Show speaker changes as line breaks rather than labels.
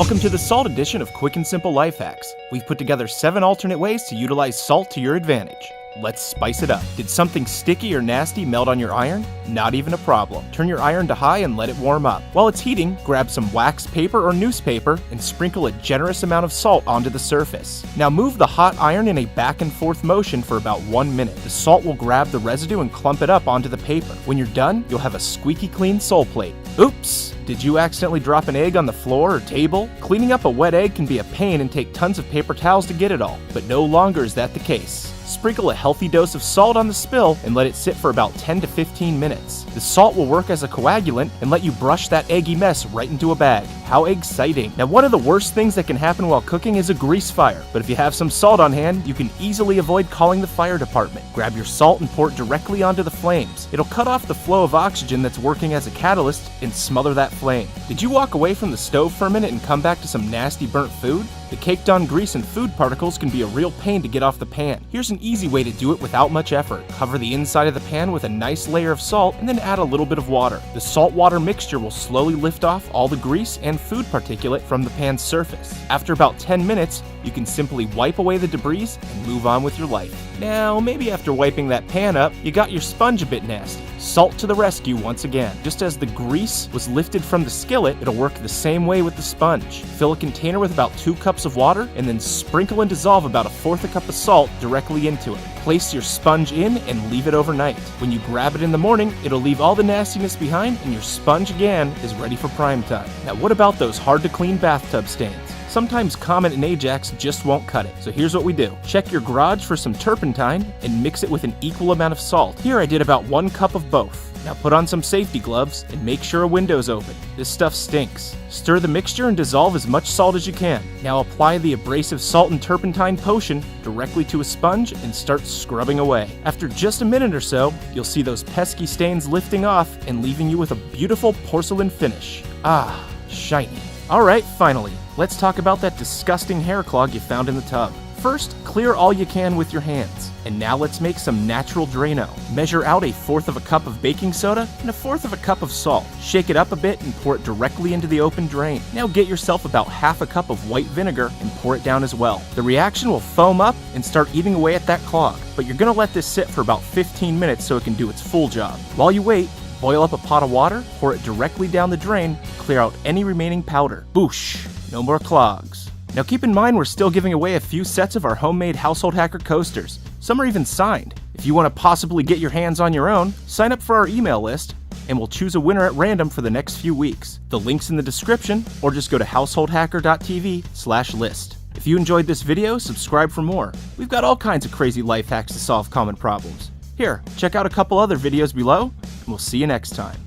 Welcome to the Salt edition of Quick and Simple Life Hacks. We've put together 7 alternate ways to utilize salt to your advantage. Let's spice it up. Did something sticky or nasty melt on your iron? Not even a problem. Turn your iron to high and let it warm up. While it's heating, grab some wax paper or newspaper and sprinkle a generous amount of salt onto the surface. Now move the hot iron in a back and forth motion for about 1 minute. The salt will grab the residue and clump it up onto the paper. When you're done, you'll have a squeaky clean sole plate. Oops! Did you accidentally drop an egg on the floor or table? Cleaning up a wet egg can be a pain and take tons of paper towels to get it all, but no longer is that the case. Sprinkle a healthy dose of salt on the spill and let it sit for about 10 to 15 minutes. The salt will work as a coagulant and let you brush that eggy mess right into a bag. How exciting! Now, one of the worst things that can happen while cooking is a grease fire, but if you have some salt on hand, you can easily avoid calling the fire department. Grab your salt and pour it directly onto the flames. It'll cut off the flow of oxygen that's working as a catalyst and smother that flame. Did you walk away from the stove for a minute and come back to some nasty burnt food? The caked on grease and food particles can be a real pain to get off the pan. Here's an easy way to do it without much effort. Cover the inside of the pan with a nice layer of salt and then add a little bit of water. The salt-water mixture will slowly lift off all the grease and food particulate from the pan's surface. After about 10 minutes, you can simply wipe away the debris and move on with your life. Now, maybe after wiping that pan up, you got your sponge a bit nasty. Salt to the rescue once again. Just as the grease was lifted from the skillet, it'll work the same way with the sponge. Fill a container with about 2 cups of water and then sprinkle and dissolve about 1/4 cup of salt directly into it. Place your sponge in and leave it overnight. When you grab it in the morning, it'll leave all the nastiness behind and your sponge again is ready for prime time. Now, what about those hard to clean bathtub stains? Sometimes Comet and Ajax just won't cut it, so here's what we do. Check your garage for some turpentine and mix it with an equal amount of salt. Here I did about 1 cup of both. Now put on some safety gloves and make sure a window's open. This stuff stinks. Stir the mixture and dissolve as much salt as you can. Now apply the abrasive salt and turpentine potion directly to a sponge and start scrubbing away. After just a minute or so, you'll see those pesky stains lifting off and leaving you with a beautiful porcelain finish. Ah, shiny. Alright, finally, let's talk about that disgusting hair clog you found in the tub. First, clear all you can with your hands. And now let's make some natural Drano. Measure out 1/4 cup of baking soda and 1/4 cup of salt. Shake it up a bit and pour it directly into the open drain. Now get yourself about 1/2 cup of white vinegar and pour it down as well. The reaction will foam up and start eating away at that clog, but you're gonna let this sit for about 15 minutes so it can do its full job. While you wait, boil up a pot of water, pour it directly down the drain, clear out any remaining powder. Boosh! No more clogs. Now keep in mind we're still giving away a few sets of our homemade Household Hacker coasters. Some are even signed. If you want to possibly get your hands on your own, sign up for our email list and we'll choose a winner at random for the next few weeks. The link's in the description or just go to householdhacker.tv/list. If you enjoyed this video, subscribe for more. We've got all kinds of crazy life hacks to solve common problems. Here, check out a couple other videos below and we'll see you next time.